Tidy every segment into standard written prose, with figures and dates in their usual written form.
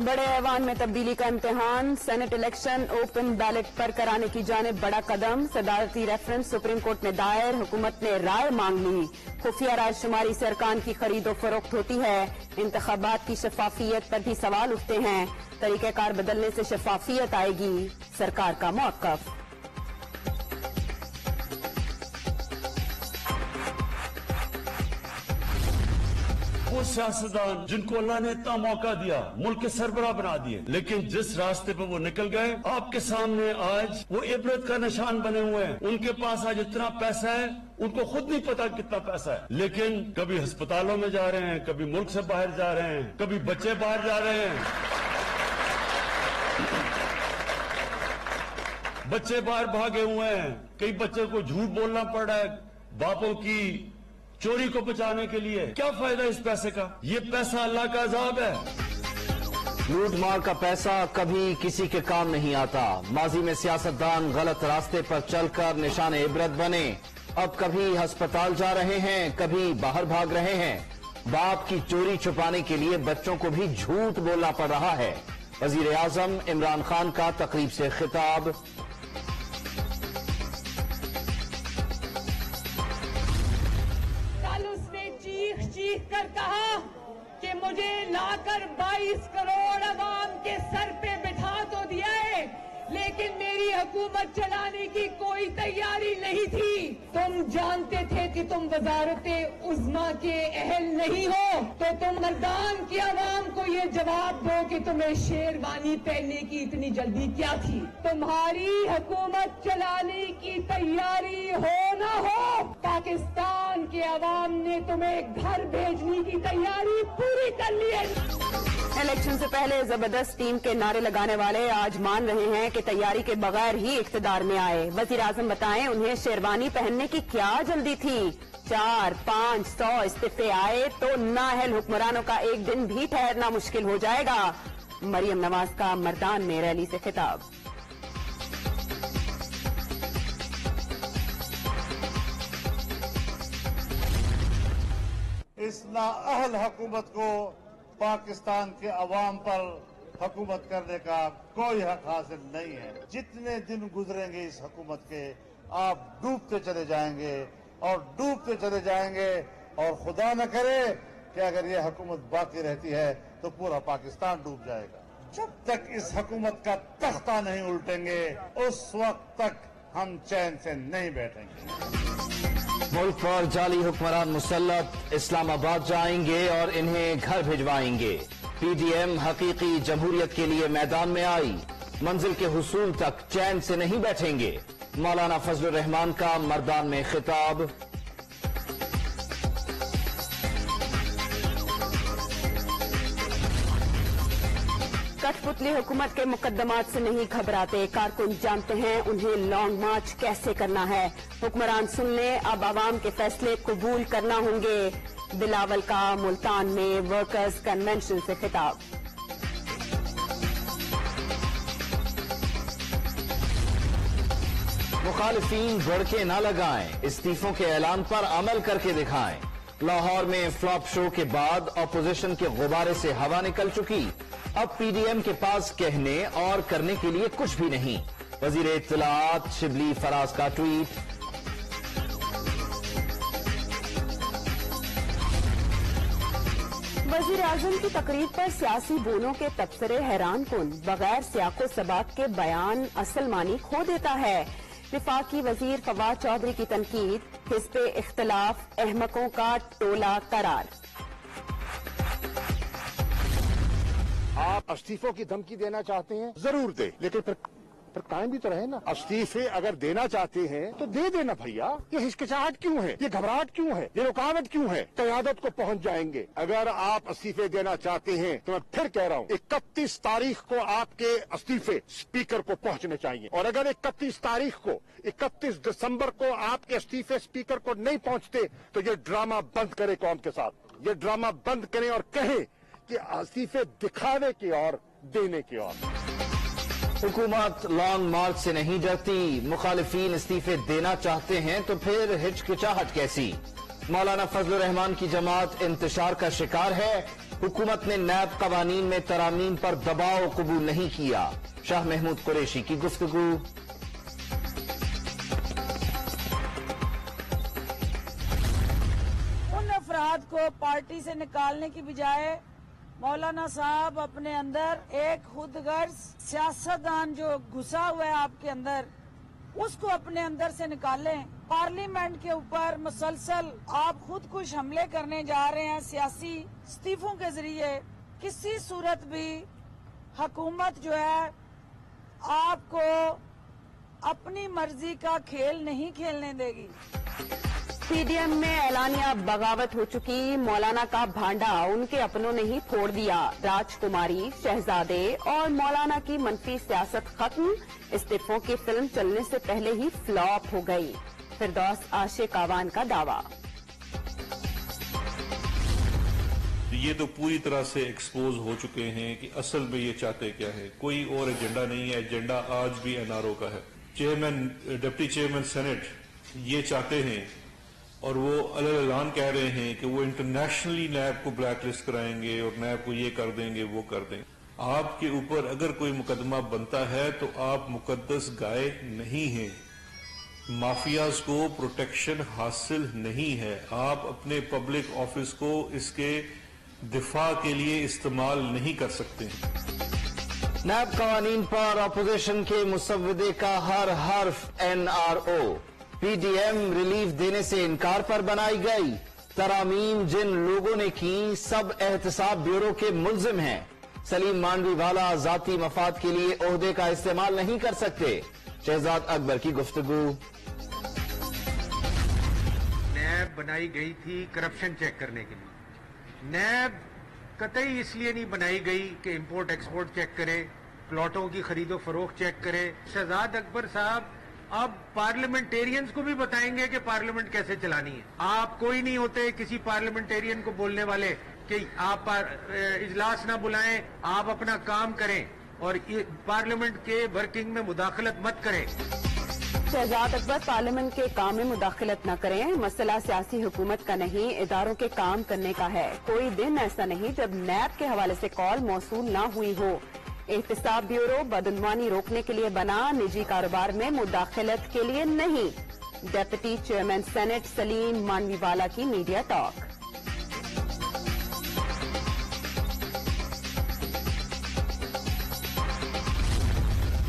بڑے ایوان میں تبدیلی کا امتحان، سینٹ الیکشن اوپن بیلٹ پر کرانے کی جانب بڑا قدم، صدارتی ریفرنس سپریم کورٹ میں دائر، حکومت نے رائے مانگ لی، خفیہ رائے شماری سے ارکان کی خرید و فروخت ہوتی ہے، انتخابات کی شفافیت پر بھی سوال اٹھتے ہیں، طریقہ کار بدلنے سے شفافیت آئے گی، سرکار کا موقف۔ وہ سیاستدان جن کو اللہ نے اتنا موقع دیا، ملک کے سربراہ بنا دیے، لیکن جس راستے پہ وہ نکل گئے آپ کے سامنے آج وہ عبرت کا نشان بنے ہوئے ہیں۔ ان کے پاس آج اتنا پیسہ ہے ان کو خود نہیں پتا کتنا پیسہ ہے، لیکن کبھی ہسپتالوں میں جا رہے ہیں، کبھی ملک سے باہر جا رہے ہیں، کبھی بچے باہر جا رہے ہیں، بچے باہر بھاگے ہوئے ہیں، کئی بچے کو جھوٹ بولنا پڑ رہا ہے باپوں کی چوری کو بچانے کے لیے۔ کیا فائدہ اس پیسے کا؟ یہ پیسہ اللہ کا عذاب ہے۔ لوٹ مار کا پیسہ کبھی کسی کے کام نہیں آتا۔ ماضی میں سیاستدان غلط راستے پر چل کر نشان عبرت بنے، اب کبھی ہسپتال جا رہے ہیں، کبھی باہر بھاگ رہے ہیں۔ باپ کی چوری چھپانے کے لیے بچوں کو بھی جھوٹ بولنا پڑ رہا ہے۔ وزیر اعظم عمران خان کا تقریب سے خطاب۔ چیخ کر کہا کہ مجھے لا کر 22 کروڑ عوام کے سر پہ بٹھا تو دیا ہے، لیکن میری حکومت چلانے کی کوئی تیاری نہیں تھی۔ تم جانتے تھے کہ تم وزارت عظمیٰ کے اہل نہیں ہو، تو تم مردان کی عوام کو یہ جواب دو کہ تمہیں شیروانی پہننے کی اتنی جلدی کیا تھی۔ تمہاری حکومت چلانے کی تیاری ہو نہ ہو، پاکستان کے عوام نے تمہیں گھر بھیجنے کی تیاری پوری کر لی ہے۔ الیکشن سے پہلے زبردست ٹیم کے نعرے لگانے والے آج مان رہے ہیں کہ تیاری کے بغیر ہی اقتدار میں آئے۔ وزیر اعظم بتائیں انہیں شیروانی پہننے کی کیا جلدی تھی؟ 400-500 استعفے آئے تو نااہل حکمرانوں کا ایک دن بھی ٹھہرنا مشکل ہو جائے گا۔ مریم نواز کا مردان میں ریلی سے خطاب۔ اس نااہل حکومت کو پاکستان کے عوام پر حکومت کرنے کا کوئی حق حاصل نہیں ہے۔ جتنے دن گزریں گے اس حکومت کے، آپ ڈوبتے چلے جائیں گے اور ڈوبتے چلے جائیں گے، اور خدا نہ کرے کہ اگر یہ حکومت باقی رہتی ہے تو پورا پاکستان ڈوب جائے گا۔ جب تک اس حکومت کا تختہ نہیں الٹیں گے اس وقت تک ہم چین سے نہیں بیٹھیں گے۔ ملک پر جعلی حکمران مسلط، اسلام آباد جائیں گے اور انہیں گھر بھجوائیں گے۔ پی ڈی ایم حقیقی جمہوریت کے لیے میدان میں آئی، منزل کے حصول تک چین سے نہیں بیٹھیں گے۔ مولانا فضل الرحمان کا مردان میں خطاب۔ کٹھ پتلی حکومت کے مقدمات سے نہیں گھبراتے، کارکن جانتے ہیں انہیں لانگ مارچ کیسے کرنا ہے۔ حکمران سن لیں، اب عوام کے فیصلے قبول کرنا ہوں گے۔ بلاول کا ملتان میں ورکرز کنونشن سے خطاب۔ مخالفین بڑکے نہ لگائیں، استعفوں کے اعلان پر عمل کر کے دکھائیں۔ لاہور میں فلاپ شو کے بعد اپوزیشن کے غبارے سے ہوا نکل چکی، اب پی ڈی ایم کے پاس کہنے اور کرنے کے لیے کچھ بھی نہیں۔ وزیر اطلاعات شبلی فراز کا ٹویٹ۔ وزیر اعظم کی تقریب پر سیاسی بولوں کے تبصرے حیران کن، بغیر سیاق و سباق کے بیان اصل معنی کھو دیتا ہے۔ وفاقی وزیر فواد چودھری کی تنقید، حزب اختلاف احمقوں کا ٹولہ قرار۔ آپ استعفوں کی دھمکی دینا چاہتے ہیں، ضرور دیں، لیکن پھر قائم بھی تو رہے نا۔ استعفے اگر دینا چاہتے ہیں تو دے دینا بھیا۔ یہ ہچکچاہٹ کیوں ہے؟ یہ گھبراہٹ کیوں ہے؟ یہ رکاوٹ کیوں ہے؟ قیادت کو پہنچ جائیں گے۔ اگر آپ استعفے دینا چاہتے ہیں تو میں پھر کہہ رہا ہوں 31 تاریخ کو آپ کے استعفے اسپیکر کو پہنچنے چاہیے، اور اگر 31 تاریخ کو 31 دسمبر کو آپ کے استعفے اسپیکر کو نہیں پہنچتے تو یہ ڈرامہ بند کرے قوم کے ساتھ، یہ ڈرامہ بند کریں اور کہیں کہ استعفے دکھاوے کی اور دینے کی اور۔ حکومت لانگ مارچ سے نہیں ڈرتی، مخالفین استعفے دینا چاہتے ہیں تو پھر ہچکچاہٹ کیسی؟ مولانا فضل الرحمان کی جماعت انتشار کا شکار ہے، حکومت نے نیب قوانین میں ترامیم پر دباؤ قبول نہیں کیا، شاہ محمود قریشی کی گفتگو۔ ان افراد کو پارٹی سے نکالنے کی بجائے مولانا صاحب اپنے اندر ایک خود غرض سیاستدان جو گھسا ہوا ہے آپ کے اندر، اس کو اپنے اندر سے نکالیں۔ پارلیمنٹ کے اوپر مسلسل آپ خود کش حملے کرنے جا رہے ہیں سیاسی استعفوں کے ذریعے۔ کسی صورت بھی حکومت جو ہے آپ کو اپنی مرضی کا کھیل نہیں کھیلنے دے گی۔ پی ڈی ایم میں اعلانیہ بغاوت ہو چکی، مولانا کا بھانڈا ان کے اپنوں نے ہی پھوڑ دیا۔ راج کماری، شہزادے اور مولانا کی منفی سیاست ختم، استعفوں کی فلم چلنے سے پہلے ہی فلاپ ہو گئی، فردوس عاشق آوان کا دعویٰ۔ یہ تو پوری طرح سے ایکسپوز ہو چکے ہیں کہ اصل میں یہ چاہتے کیا ہے، کوئی اور ایجنڈا نہیں ہے، ایجنڈا آج بھی این آر او کا ہے۔ ڈپٹی چیئرمین سینٹ یہ چاہتے ہیں اور وہ اعلان کہہ رہے ہیں کہ وہ انٹرنیشنلی نیب کو بلیک لسٹ کرائیں گے اور نیب کو یہ کر دیں گے وہ کر دیں گے۔ آپ کے اوپر اگر کوئی مقدمہ بنتا ہے تو آپ مقدس گائے نہیں ہیں، مافیاز کو پروٹیکشن حاصل نہیں ہے، آپ اپنے پبلک آفس کو اس کے دفاع کے لیے استعمال نہیں کر سکتے۔ نیب قوانین پر اپوزیشن کے مسودے کا ہر حرف N R O, P D M relief دینے سے انکار پر بنائی گئی۔ ترامیم جن لوگوں نے کی سب احتساب بیورو کے ملزم ہیں، سلیم مانڈوی والا ذاتی مفاد کے لیے عہدے کا استعمال نہیں کر سکتے، شہزاد اکبر کی گفتگو۔ نیب بنائی گئی تھی کرپشن چیک کرنے کے لیے، نیب قطعی اس لیے نہیں بنائی گئی کہ امپورٹ ایکسپورٹ چیک کرے، پلاٹوں کی خرید و فروخت چیک کرے۔ شہزاد اکبر صاحب اب پارلیمنٹیرینز کو بھی بتائیں گے کہ پارلیمنٹ کیسے چلانی ہے۔ آپ کوئی نہیں ہوتے کسی پارلیمنٹیرین کو بولنے والے کہ آپ اجلاس نہ بلائیں، آپ اپنا کام کریں اور پارلیمنٹ کے ورکنگ میں مداخلت مت کریں۔ شہزاد اکبر پارلیمنٹ کے کام میں مداخلت نہ کریں، مسئلہ سیاسی حکومت کا نہیں، اداروں کے کام کرنے کا ہے۔ کوئی دن ایسا نہیں جب نیب کے حوالے سے کال موصول نہ ہوئی ہو۔ احتساب بیورو بدعنوانی روکنے کے لیے بنا، نجی کاروبار میں مداخلت کے لیے نہیں۔ ڈپٹی چیئرمین سینٹ سلیم مانڈوی والا کی میڈیا ٹاک۔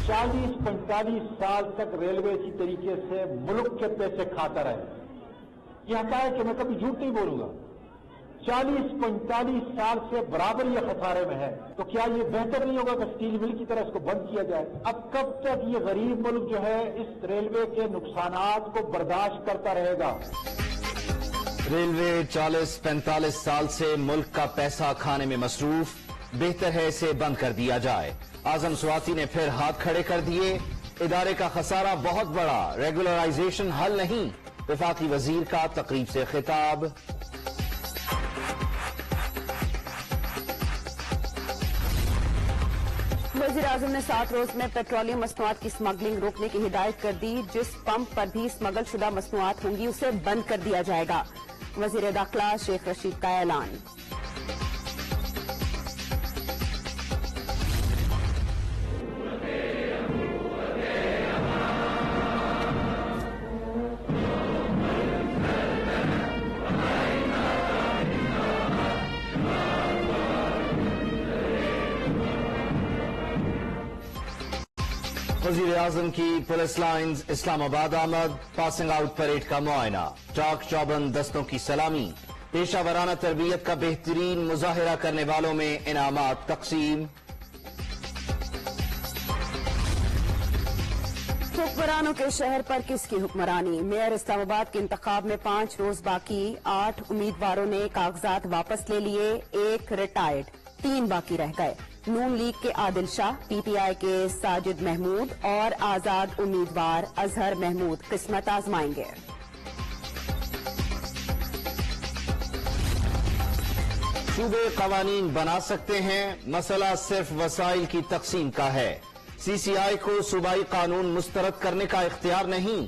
40-45 سال تک ریلوے اسی طریقے سے ملک کے پیسے کھاتا رہے، یہ حقائق کہ میں کبھی جھوٹ نہیں بولوں گا۔ 40-45 سال سے برابر یہ خسارے میں ہے، تو کیا یہ بہتر نہیں ہوگا کہ اسٹیل مل کی طرح اس کو بند کیا جائے؟ اب کب تک یہ غریب ملک جو ہے اس ریلوے کے نقصانات کو برداشت کرتا رہے گا؟ ریلوے 40-45 سال سے ملک کا پیسہ کھانے میں مصروف، بہتر ہے اسے بند کر دیا جائے۔ اعظم سواتی نے پھر ہاتھ کھڑے کر دیے، ادارے کا خسارہ بہت بڑا، ریگولرائزیشن حل نہیں، وفاقی وزیر کا تقریب سے خطاب۔ وزیر اعظم نے 7 روز میں پیٹرولیم مصنوعات کی اسمگلنگ روکنے کی ہدایت کر دی، جس پمپ پر بھی اسمگل شدہ مصنوعات ہوں گی اسے بند کر دیا جائے گا۔ وزیر داخلہ شیخ رشید کا اعلان۔ وزیر اعظم کی پولیس لائنز اسلام آباد آمد، پاسنگ آؤٹ پریڈ کا معائنہ، چاک چوبند دستوں کی سلامی، پیشہ ورانہ تربیت کا بہترین مظاہرہ کرنے والوں میں انعامات تقسیم۔ حکمرانوں کے شہر پر کس کی حکمرانی؟ میئر اسلام آباد کے انتخاب میں 5 روز باقی، 8 امیدواروں نے کاغذات واپس لے لیے، 1 ریٹائرڈ، 3 باقی رہ گئے۔ نون لیگ کے عادل شاہ، پی ٹی آئی کے ساجد محمود اور آزاد امیدوار اظہر محمود قسمت آزمائیں گے۔ صوبے قوانین بنا سکتے ہیں، مسئلہ صرف وسائل کی تقسیم کا ہے۔ سی سی آئی کو صوبائی قانون مسترد کرنے کا اختیار نہیں،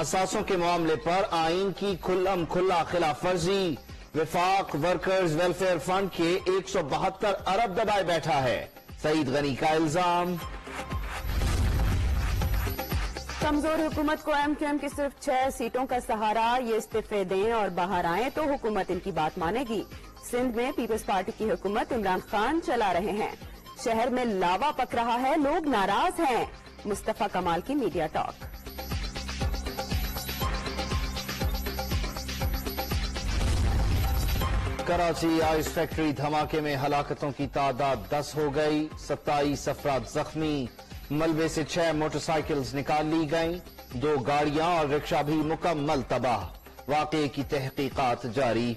اساسوں کے معاملے پر آئین کی کھلا خلاف ورزی، وفاق ورکرز ویلفیئر فنڈ کے 172 ارب دبائے بیٹھا ہے، سعید غنی کا الزام۔ کمزور حکومت کو ایم کیو ایم کی صرف 6 سیٹوں کا سہارا، یہ استعفے دیں اور باہر آئیں تو حکومت ان کی بات مانے گی۔ سندھ میں پیپلز پارٹی کی حکومت عمران خان چلا رہے ہیں، شہر میں لاوا پک رہا ہے، لوگ ناراض ہیں، مصطفیٰ کمال کی media talk. Karachi ice factory دھماکے میں ہلاکتوں کی تعداد 10 ہو گئی، 27 افراد زخمی، ملبے سے 6 موٹر سائیکلز نکال لی گئیں، 2 گاڑیاں اور رکشہ بھی مکمل تباہ، واقعے کی تحقیقات جاری۔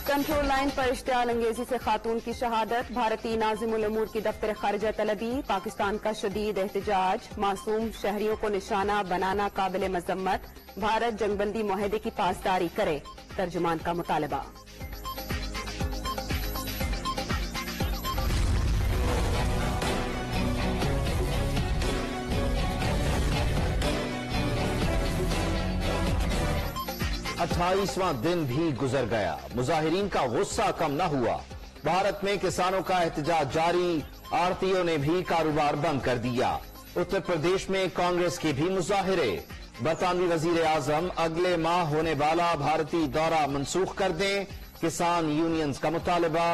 کنٹرول لائن پر اشتعال انگیزی سے خاتون کی شہادت، بھارتی ناظم الامور کی دفتر خارجہ طلبی، پاکستان کا شدید احتجاج، معصوم شہریوں کو نشانہ بنانا قابل مذمت، بھارت جنگ بندی معاہدے کی پاسداری کرے، ترجمان کا مطالبہ۔ اٹھائیسواں دن بھی گزر گیا، مظاہرین کا غصہ کم نہ ہوا، بھارت میں کسانوں کا احتجاج جاری، آڑھتیوں نے بھی کاروبار بند کر دیا۔ اتر پردیش میں کانگریس کے بھی مظاہرے، برطانوی وزیر اعظم اگلے ماہ ہونے والا بھارتی دورہ منسوخ کر دیں، کسان یونینز کا مطالبہ۔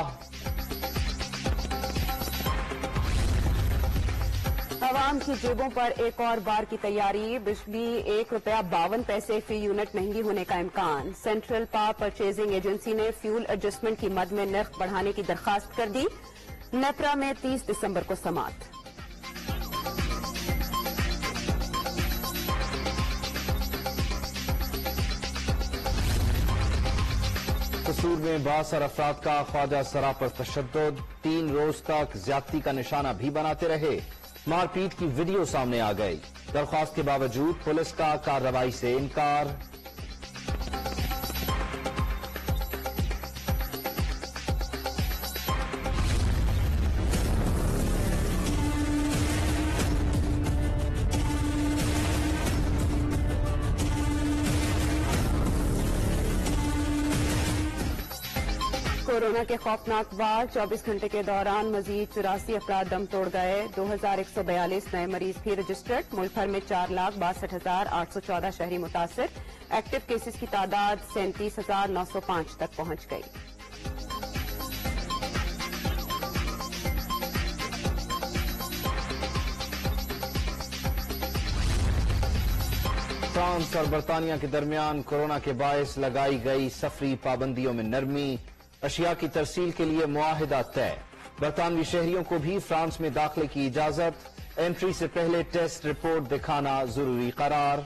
عوام کی جیبوں پر ایک اور بار کی تیاری، بجلی ₹1.52 فی یونٹ مہنگی ہونے کا امکان، سینٹرل پاور پرچیزنگ ایجنسی نے فیول ایڈجسٹمنٹ کی مد میں نرخ بڑھانے کی درخواست کر دی، نیپرا میں 30 دسمبر کو سماعت۔ قصور میں 62 افراد کا خواجہ سرا پر تشدد، 3 روز تک زیادتی کا نشانہ بھی بناتے رہے، مار پیٹ کی ویڈیو سامنے آ گئی، درخواست کے باوجود پولیس کا کارروائی سے انکار۔ کورونا کے خوفناک وار، 24 گھنٹے کے دوران مزید 84 افراد دم توڑ گئے، 2142 نئے مریض بھی رجسٹرڈ، ملک بھر میں 4,62,814 شہری متاثر، ایکٹیو کیسز کی تعداد 37,905 تک پہنچ گئی۔ فرانس اور برطانیہ کے درمیان کورونا کے باعث لگائی گئی سفری پابندیوں میں نرمی، اشیاء کی ترسیل کے لیے معاہدہ طے، برطانوی شہریوں کو بھی فرانس میں داخلے کی اجازت، انٹری سے پہلے ٹیسٹ رپورٹ دکھانا ضروری قرار۔